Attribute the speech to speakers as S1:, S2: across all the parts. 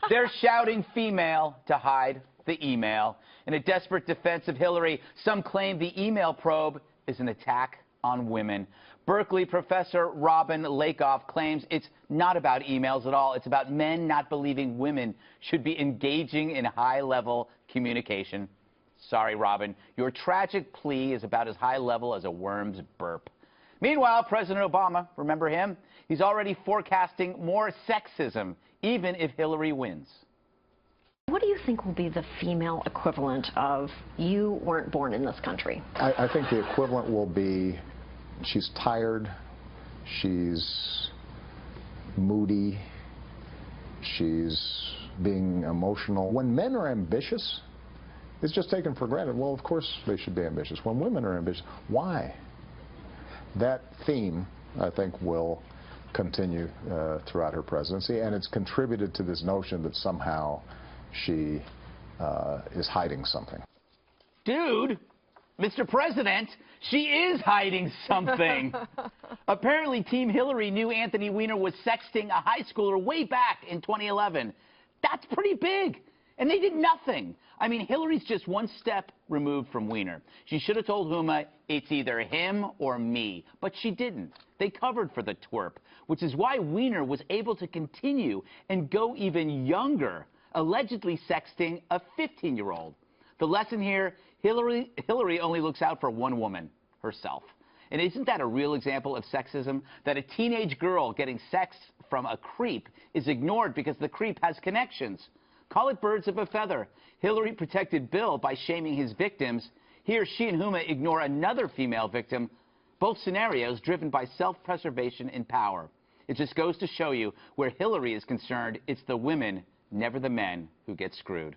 S1: They're shouting female to hide the email. In a desperate defense of Hillary, some claim the email probe is an attack on women. Berkeley professor Robin Lakoff claims it's not about emails at all. It's about men not believing women should be engaging in high-level communication. Sorry, Robin, your tragic plea is about as high level as a worm's burp. Meanwhile, President Obama, remember him? He's already forecasting more sexism, even if Hillary wins.
S2: What do you think will be the female equivalent of "you weren't born in this country"?
S3: I think the equivalent will be she's tired, she's moody, she's being emotional. When men are ambitious, it's just taken for granted. Well, of course they should be ambitious. When women are ambitious, why? That theme, I think, will continue throughout her presidency, and it's contributed to this notion that somehow she is hiding something.
S1: Dude, Mr. President, she is hiding something. Apparently, Team Hillary knew Anthony Weiner was sexting a high schooler way back in 2011. That's pretty big. And they did nothing. I mean, Hillary's just one step removed from Weiner. She should have told Huma it's either him or me, but she didn't. They covered for the twerp, which is why Weiner was able to continue and go even younger, allegedly sexting a 15-year-old. The lesson here, Hillary only looks out for one woman, herself. And isn't that a real example of sexism? That a teenage girl getting sex from a creep is ignored because the creep has connections. Call it birds of a feather. Hillary protected Bill by shaming his victims. Here, she and Huma ignore another female victim. Both scenarios driven by self-preservation and power. It just goes to show you where Hillary is concerned, it's the women, never the men, who get screwed.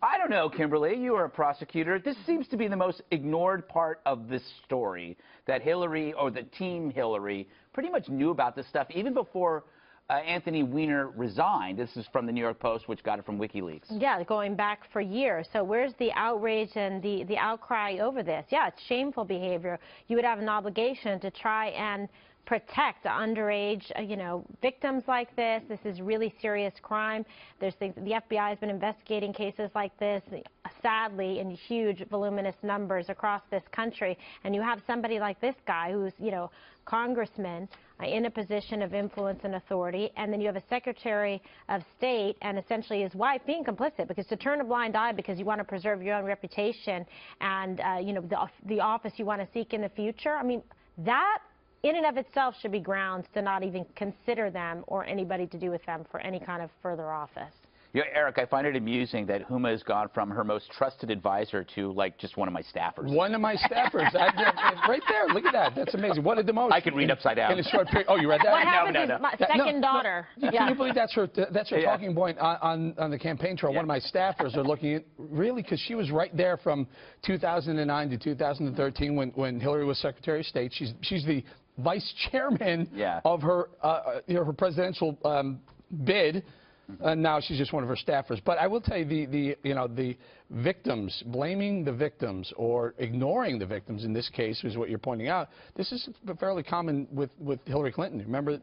S1: I don't know, Kimberly, you are a prosecutor. This seems to be the most ignored part of this story, that Hillary, or the team Hillary, pretty much knew about this stuff even before Anthony Weiner resigned. This is from the New York Post, which got it from WikiLeaks.
S4: Yeah, going back for years. So where's the outrage and the outcry over this? Yeah, it's shameful behavior. You would have an obligation to try and protect underage, victims like this. This is really serious crime. There's things, the FBI has been investigating cases like this, sadly, in huge, voluminous numbers across this country. And you have somebody like this guy who's, congressman in a position of influence and authority, and then you have a Secretary of State and essentially his wife being complicit, because to turn a blind eye because you want to preserve your own reputation and, the office you want to seek in the future, I mean, that in and of itself should be grounds to not even consider them or anybody to do with them for any kind of further office.
S1: Yeah, Eric, I find it amusing that Huma has gone from her most trusted advisor to, like, just one of my staffers.
S5: One of my staffers. Right there. Look at that. That's amazing. What a demotion.
S1: I can read upside down.
S5: In a short period. Oh, you read that?
S4: What happened to my second daughter?
S5: No. Can you believe that's her talking point on the campaign trail? Yeah. One of my staffers are looking at, really, because she was right there from 2009 to 2013 when Hillary was Secretary of State. She's the vice chairman of her her presidential bid. Now she's just one of her staffers. But I will tell you, the victims, blaming the victims or ignoring the victims in this case is what you're pointing out. This is fairly common with Hillary Clinton. Remember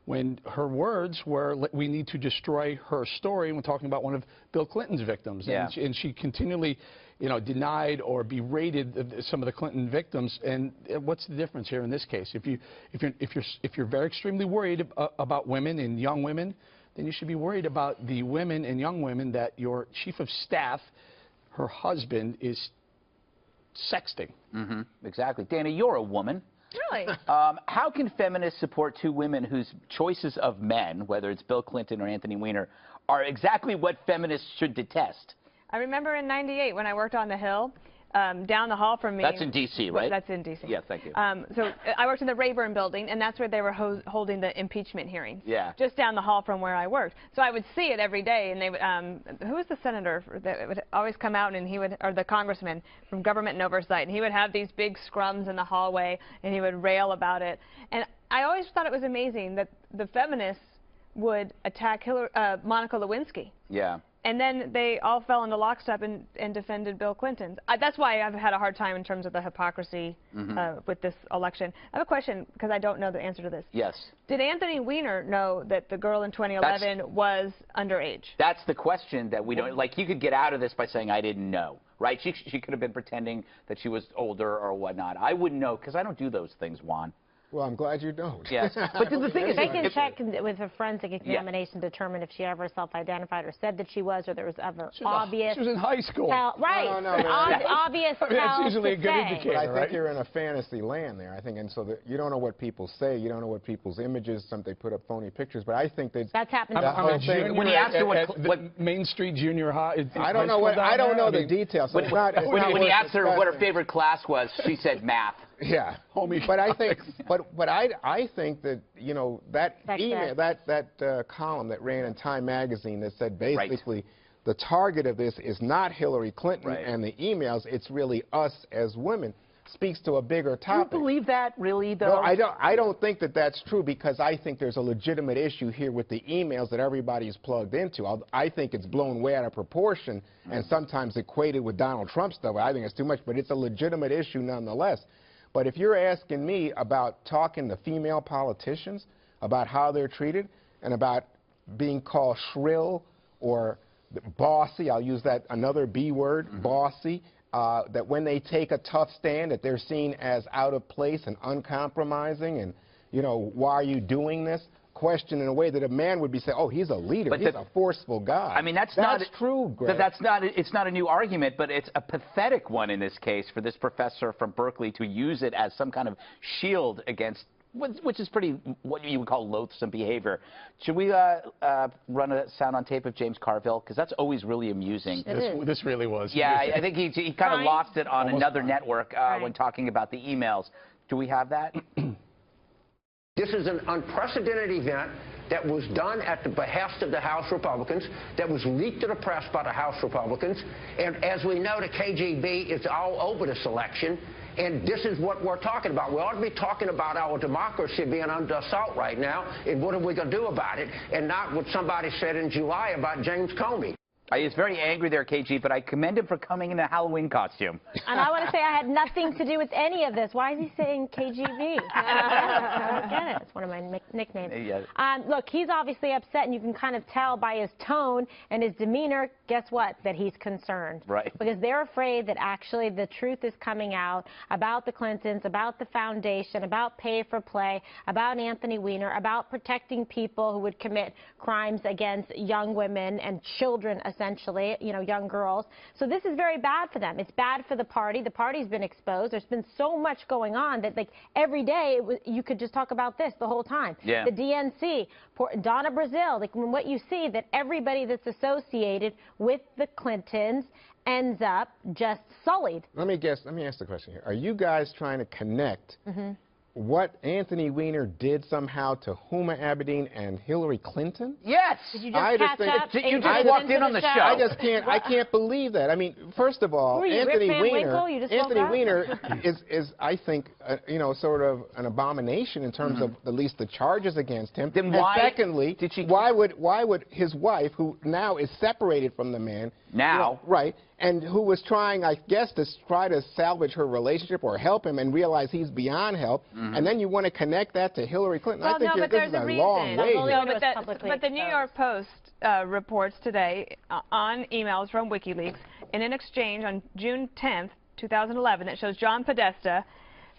S5: when her words were, "We need to destroy her story," when talking about one of Bill Clinton's victims. Yeah. And she continually, denied or berated some of the Clinton victims. And what's the difference here in this case? If you're very extremely worried about women and young women, then you should be worried about the women and young women that your chief of staff, her husband, is sexting.
S1: Mm-hmm. Exactly. Dana, you're a woman.
S4: Really?
S1: How can feminists support two women whose choices of men, whether it's Bill Clinton or Anthony Weiner, are exactly what feminists should detest?
S6: I remember in '98 when I worked on the Hill, down the hall from me.
S1: That's in D.C., right?
S6: That's in D.C.
S1: Yeah, thank you.
S6: So I worked in the Rayburn building, and that's where they were holding the impeachment hearings.
S1: Yeah.
S6: Just down the hall from where I worked. So I would see it every day, and they would, who was the senator that would always come out, and he would, or the congressman from Government and Oversight, and he would have these big scrums in the hallway, and he would rail about it. And I always thought it was amazing that the feminists would attack Monica Lewinsky.
S1: Yeah.
S6: And then they all fell into lockstep and defended Bill Clinton. That's why I've had a hard time in terms of the hypocrisy with this election. I have a question, because I don't know the answer to this.
S1: Yes.
S6: Did Anthony Weiner know that the girl in 2011 was underage?
S1: That's the question that we don't, like, you could get out of this by saying, I didn't know, right? She could have been pretending that she was older or whatnot. I wouldn't know, because I don't do those things, Juan.
S7: Well, I'm glad you don't.
S1: Yes. But the thing is,
S4: they can check with a forensic examination to determine if she ever self-identified or said that she was, or there was ever obvious.
S5: She was in high school.
S4: Right.
S7: No,
S4: Obvious.
S5: I mean, that's usually a good indicator.
S7: But I think
S5: right?
S7: you're in a fantasy land there. I think, and so you don't know what people say. You don't know what people's images. They put up phony pictures. But I think
S4: that's happened.
S5: I'm a junior
S1: when you ask her
S5: what Main Street Junior High.
S7: I don't know the details. So
S1: when you asked her what her favorite class was, she said math.
S7: Yeah, but I think, but I think that that email, that column that ran in Time magazine that said basically the target of this is not Hillary Clinton and the emails, it's really us as women, speaks to a bigger topic.
S1: Do you believe that really, though?
S7: No, I don't think that that's true, because I think there's a legitimate issue here with the emails that everybody's plugged into. I think it's blown way out of proportion and sometimes equated with Donald Trump stuff. I think it's too much, but it's a legitimate issue nonetheless. But if you're asking me about talking to female politicians, about how they're treated, and about being called shrill or bossy, I'll use that another B word, bossy, that when they take a tough stand, that they're seen as out of place and uncompromising, and, why are you doing this? Question in a way that a man would be saying, oh, he's a leader, he's a forceful guy.
S1: I mean, that's
S7: true, Greg.
S1: It's not a new argument, but it's a pathetic one in this case for this professor from Berkeley to use it as some kind of shield against, which is pretty, what you would call loathsome behavior. Should we run a sound on tape of James Carville? Because that's always really amusing.
S5: This really was.
S1: Yeah, I think he kind of lost it on another network when talking about the emails. Do we have that?
S8: This is an unprecedented event that was done at the behest of the House Republicans, that was leaked to the press by the House Republicans, and as we know, the KGB is all over this election, and this is what we're talking about. We ought to be talking about our democracy being under assault right now, and what are we going to do about it, and not what somebody said in July about James Comey.
S1: He is very angry there, KG, but I commend him for coming in a Halloween costume.
S4: And I want to say I had nothing to do with any of this. Why is he saying KGB? I don't get it. It's one of my nicknames.
S1: Yeah.
S4: Look, he's obviously upset, and you can kind of tell by his tone and his demeanor, guess what, that he's concerned.
S1: Right.
S4: Because they're afraid that actually the truth is coming out about the Clintons, about the foundation, about pay for play, about Anthony Weiner, about protecting people who would commit crimes against young women and children, essentially, young girls. So this is very bad for them. It's bad for the party. The party's been exposed. There's been so much going on that, like, every day you could just talk about this the whole time.
S1: Yeah.
S4: The DNC, Donna Brazile, like, what you see that everybody that's associated with the Clintons ends up just sullied.
S7: Let me ask the question here. Are you guys trying to connect what Anthony Weiner did somehow to Huma Abedin and Hillary Clinton?
S1: Yes.
S4: Did you just catch up?
S1: You just walked in on the show.
S7: I can't believe that. I mean, first of all, Anthony Weiner is I think, sort of an abomination in terms of at least the charges against him.
S1: Then
S7: and secondly, why would his wife, who now is separated from the man, right, and who was trying, I guess, to try to salvage her relationship or help him and realize he's beyond help, and then you want to connect that to Hillary Clinton?
S6: Well,
S7: I think
S6: but
S7: this is a long way.
S6: But the New York Post reports today on emails from WikiLeaks in an exchange on June 10th, 2011 that shows John Podesta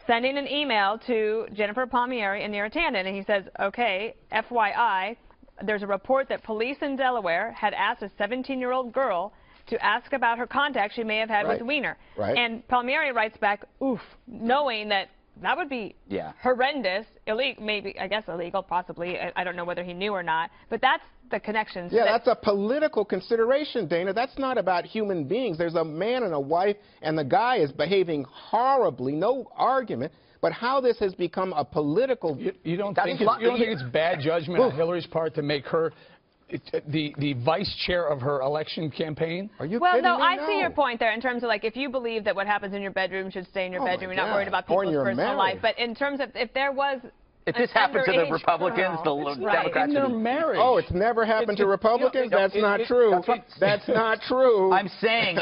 S6: sending an email to Jennifer Palmieri and Neera Tanden, and he says, okay, FYI, there's a report that police in Delaware had asked a 17-year-old girl to ask about her contact she may have had with Weiner.
S7: Right.
S6: And Palmieri writes back, oof, knowing that would be horrendous, illegal, maybe, I guess illegal, possibly. I don't know whether he knew or not, but that's the connections.
S7: Yeah, that's a political consideration, Dana. That's not about human beings. There's a man and a wife, and the guy is behaving horribly, no argument. But how this has become a political...
S5: You don't think it's bad judgment on Hillary's part to make her the vice chair of her election campaign?
S7: Are you kidding me?
S6: I see your point there in terms of, like, if you believe that what happens in your bedroom should stay in your bedroom, you're not worried about people's personal life. But in terms of if there was
S1: If this happened to the
S6: underage
S1: Republicans,
S6: girl.
S1: the
S6: Right.
S1: Democrats
S5: In their
S1: would be...
S5: marriage.
S7: Oh, it's never happened to Republicans? That's not true. That's not true.
S1: I'm saying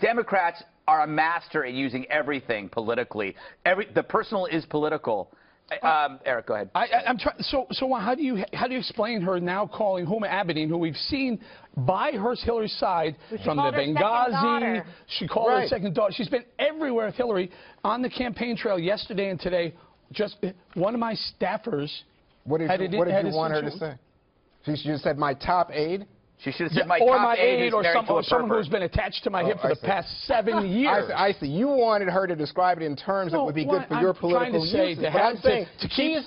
S1: Democrats are a master at using everything politically. The personal is political. Eric, go ahead.
S5: I'm trying. So how do you explain her now calling Huma Abedin, who we've seen by Hillary's side from the Benghazi? She called her second daughter. She's been everywhere with Hillary on the campaign trail yesterday and today. Just one of my staffers.
S7: What did you want her to say? She just said my top aide.
S1: She should have said my
S5: or
S1: top
S5: my
S1: aide
S5: or someone who's been attached to my hip for the past 7 years.
S7: I see. You wanted her to describe it in terms that would be good for your political uses.
S5: But I'm saying to keep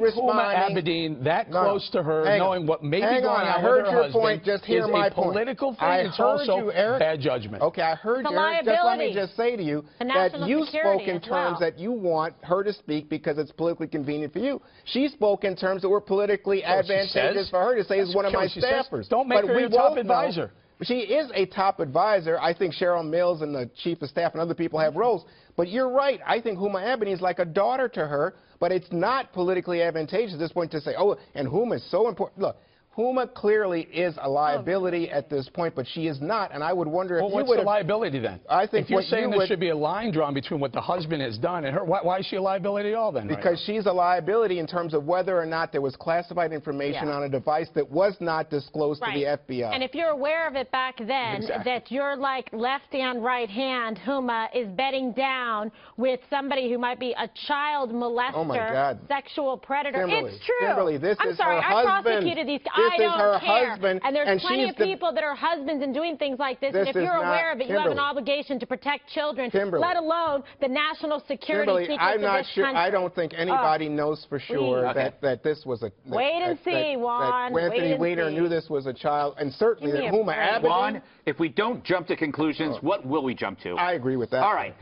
S5: Huma Abedin that close to her, knowing what may be going on with her husband,
S7: just hear my point.
S5: Political thing. It's also bad judgment.
S7: Okay, I heard you, Eric. Just let me just say to you that you spoke in terms that you want her to speak because it's politically convenient for you. She spoke in terms that were politically advantageous for her to say as one of my staffers.
S5: Don't make her your top advisor.
S7: She is a top advisor. I think Cheryl Mills and the chief of staff and other people have roles. But you're right. I think Huma Abedin is like a daughter to her. But it's not politically advantageous at this point to say, oh, and Huma is so important. Look, Huma clearly is a liability at this point, but she is not. And I would wonder if you would.
S5: What's the liability then?
S7: I think
S5: if you're saying there should be a line drawn between what the husband has done and her, why is she a liability at all then?
S7: Because she's a liability in terms of whether or not there was classified information on a device that was not disclosed to the FBI.
S4: And if you're aware of it back then, that your like left and right hand, Huma, is bedding down with somebody who might be a child molester, sexual predator.
S7: Kimberly,
S4: it's true.
S7: Kimberly, this
S4: I'm
S7: is
S4: sorry,
S7: her
S4: I
S7: husband.
S4: prosecuted these.
S7: This
S4: I don't
S7: is her
S4: care.
S7: husband,
S4: and there's plenty of people that are husbands and doing things like this. And if you're aware of it, you have an obligation to protect children, let alone the national security secrets
S7: I'm not
S4: of this
S7: sure.
S4: country.
S7: I don't think anybody knows for sure that this was a.
S4: Wait and see, Juan.
S7: That Anthony Weiner knew this was a child, and certainly that Huma Abedin.
S1: Juan, if we don't jump to conclusions, what will we jump to?
S7: I agree with that.
S1: All right.